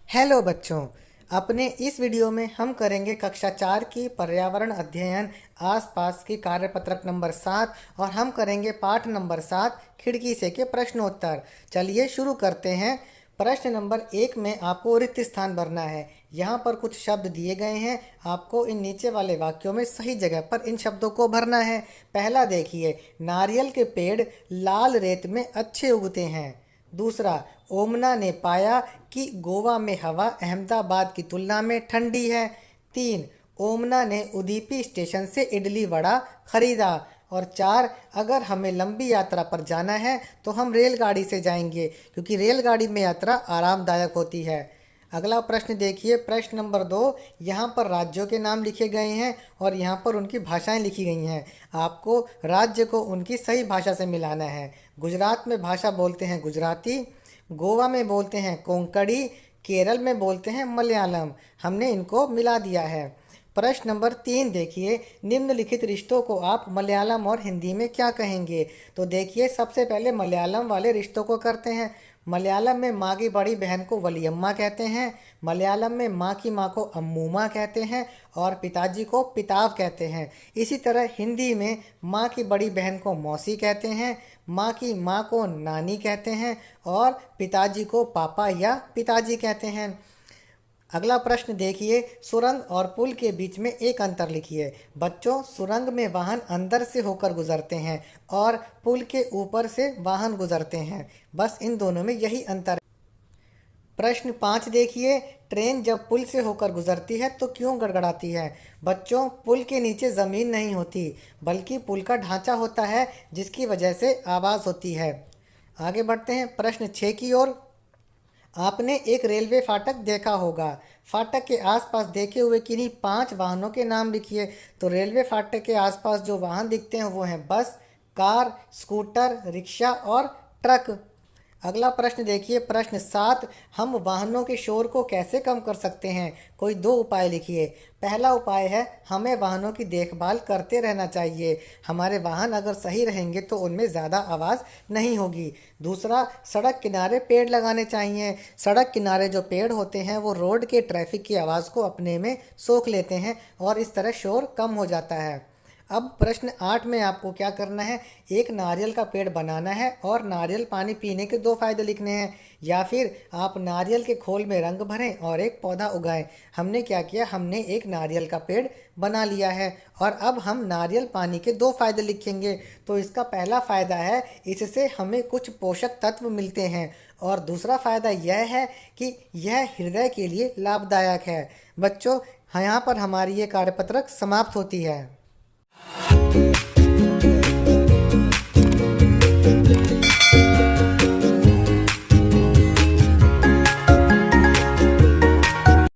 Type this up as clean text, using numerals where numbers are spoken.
Hello बच्चों। अपने इस वीडियो में हम करेंगे कक्षा 4 की पर्यावरण अध्ययन आसपास की कार्यपत्रक नंबर 7 और हम करेंगे पाठ नंबर 7 खिड़की से के प्रश्नोत्तर। चलिए शुरू करते हैं। प्रश्न नंबर 1 में आपको रिक्त स्थान भरना है। यहाँ पर कुछ शब्द दिए गए हैं, आपको इन नीचे वाले वाक्यों में सही जगह पर इन शब्दों को भरना है। पहला देखिए, नारियल के पेड़ लाल रेत में अच्छे उगते हैं। दूसरा, ओमना ने पाया कि गोवा में हवा अहमदाबाद की तुलना में ठंडी है। 3, ओमना ने उदीपी स्टेशन से इडली वड़ा खरीदा। और 4, अगर हमें लंबी यात्रा पर जाना है तो हम रेलगाड़ी से जाएंगे क्योंकि रेलगाड़ी में यात्रा आरामदायक होती है। अगला प्रश्न देखिए, प्रश्न नंबर 2। यहाँ पर राज्यों के नाम लिखे गए हैं और यहाँ पर उनकी भाषाएं लिखी गई हैं। आपको राज्य को उनकी सही भाषा से मिलाना है। गुजरात में भाषा बोलते हैं गुजराती, गोवा में बोलते हैं कोंकणी, केरल में बोलते हैं मलयालम। हमने इनको मिला दिया है। प्रश्न नंबर 3 देखिए, निम्नलिखित रिश्तों को आप मलयालम और हिंदी में क्या कहेंगे? तो देखिए, सबसे पहले मलयालम वाले रिश्तों को करते हैं। मलयालम में माँ की बड़ी बहन को वलियम्मा कहते हैं, मलयालम में माँ की माँ को अम्मूमा कहते हैं और पिताजी को पिताव कहते हैं। इसी तरह हिंदी में माँ की बड़ी बहन को मौसी कहते हैं, माँ की माँ को नानी कहते हैं और पिताजी को पापा या पिताजी कहते हैं। अगला प्रश्न देखिए, सुरंग और पुल के बीच में एक अंतर लिखिए। बच्चों, सुरंग में वाहन अंदर से होकर गुजरते हैं और पुल के ऊपर से वाहन गुजरते हैं। बस इन दोनों में यही अंतर है। प्रश्न 5 देखिए, ट्रेन जब पुल से होकर गुजरती है तो क्यों गड़गड़ाती है? बच्चों, पुल के नीचे ज़मीन नहीं होती बल्कि पुल का ढांचा होता है जिसकी वजह से आवाज़ होती है। आगे बढ़ते हैं प्रश्न 6 की ओर। आपने एक रेलवे फाटक देखा होगा। फाटक के आसपास देखे हुए किन्हीं 5 वाहनों के नाम लिखिए। तो रेलवे फाटक के आसपास जो वाहन दिखते हैं वो हैं बस, कार, स्कूटर, रिक्शा और ट्रक। अगला प्रश्न देखिए, प्रश्न 7। हम वाहनों के शोर को कैसे कम कर सकते हैं? कोई 2 उपाय लिखिए। पहला उपाय है, हमें वाहनों की देखभाल करते रहना चाहिए। हमारे वाहन अगर सही रहेंगे तो उनमें ज़्यादा आवाज़ नहीं होगी। दूसरा, सड़क किनारे पेड़ लगाने चाहिए। सड़क किनारे जो पेड़ होते हैं वो रोड के ट्रैफिक की आवाज़ को अपने में सोख लेते हैं और इस तरह शोर कम हो जाता है। अब प्रश्न 8 में आपको क्या करना है? एक नारियल का पेड़ बनाना है और नारियल पानी पीने के 2 फायदे लिखने हैं। या फिर आप नारियल के खोल में रंग भरें और एक पौधा उगाएं। हमने क्या किया, हमने एक नारियल का पेड़ बना लिया है और अब हम नारियल पानी के 2 फायदे लिखेंगे। तो इसका पहला फ़ायदा है, इससे हमें कुछ पोषक तत्व मिलते हैं और दूसरा फ़ायदा यह है कि यह हृदय के लिए लाभदायक है। बच्चों, यहाँ पर हमारी ये कार्यपत्रक समाप्त होती है।